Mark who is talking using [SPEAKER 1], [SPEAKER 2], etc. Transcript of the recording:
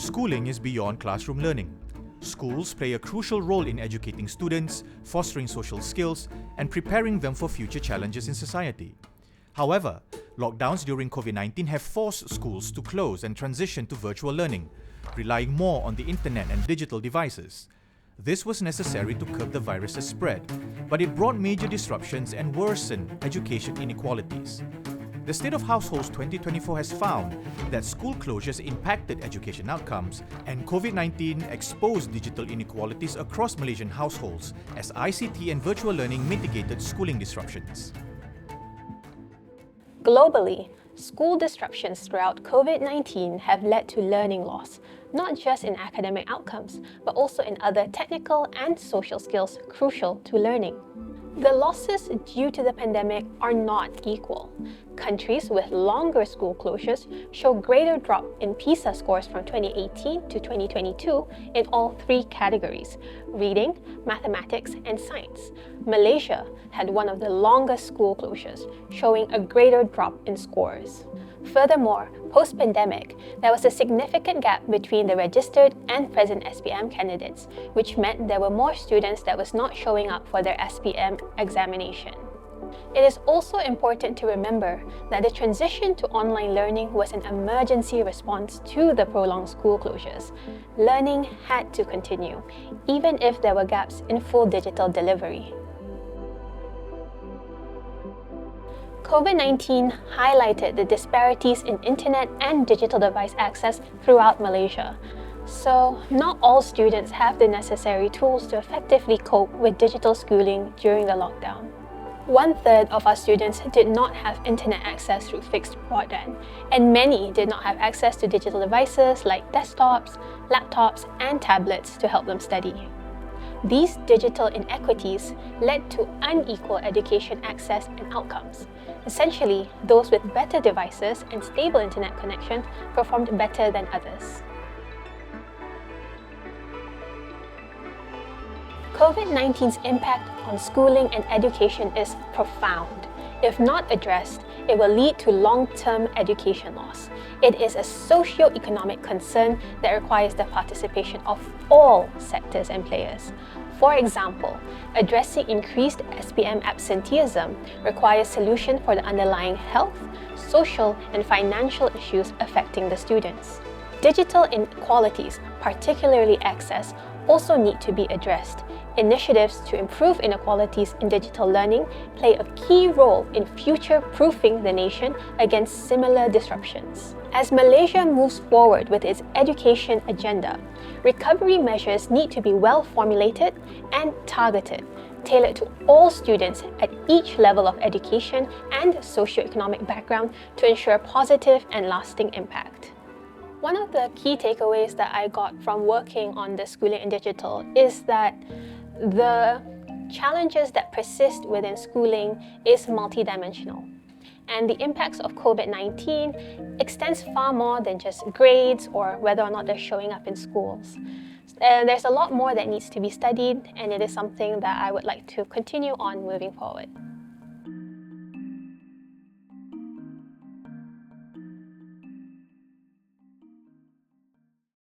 [SPEAKER 1] Schooling is beyond classroom learning. Schools play a crucial role in educating students, fostering social skills, and preparing them for future challenges in society. However, lockdowns during COVID-19 have forced schools to close and transition to virtual learning, relying more on the internet and digital devices. This was necessary to curb the virus's spread, but it brought major disruptions and worsened education inequalities. The State of Households 2024 has found that school closures impacted education outcomes, and COVID-19 exposed digital inequalities across Malaysian households as ICT and virtual learning mitigated schooling disruptions.
[SPEAKER 2] Globally, school disruptions throughout COVID-19 have led to learning loss, not just in academic outcomes, but also in other technical and social skills crucial to learning. The losses due to the pandemic are not equal. Countries with longer school closures show greater drop in PISA scores from 2018 to 2022 in all three categories: reading, mathematics, and science. Malaysia had one of the longest school closures, showing a greater drop in scores. Furthermore, post-pandemic, there was a significant gap between the registered and present SPM candidates, which meant there were more students that was not showing up for their SPM examination. It is also important to remember that the transition to online learning was an emergency response to the prolonged school closures. Learning had to continue, even if there were gaps in full digital delivery. COVID-19 highlighted the disparities in internet and digital device access throughout Malaysia. So, not all students have the necessary tools to effectively cope with digital schooling during the lockdown. 1/3 of our students did not have internet access through fixed broadband, and many did not have access to digital devices like desktops, laptops, and tablets to help them study. These digital inequities led to unequal education access and outcomes. Essentially, those with better devices and stable internet connections performed better than others. COVID-19's impact on schooling and education is profound. If not addressed, it will lead to long-term education loss. It is a socio-economic concern that requires the participation of all sectors and players. For example, addressing increased SPM absenteeism requires solution for the underlying health, social, and financial issues affecting the students. Digital inequalities, particularly access, also need to be addressed. Initiatives to improve inequalities in digital learning play a key role in future-proofing the nation against similar disruptions. As Malaysia moves forward with its education agenda, recovery measures need to be well formulated and targeted, tailored to all students at each level of education and socioeconomic background to ensure positive and lasting impact. One of the key takeaways that I got from working on the schooling in digital is that the challenges that persist within schooling is multidimensional. And the impacts of COVID-19 extends far more than just grades or whether or not they're showing up in schools. There's a lot more that needs to be studied, and it is something that I would like to continue on moving forward.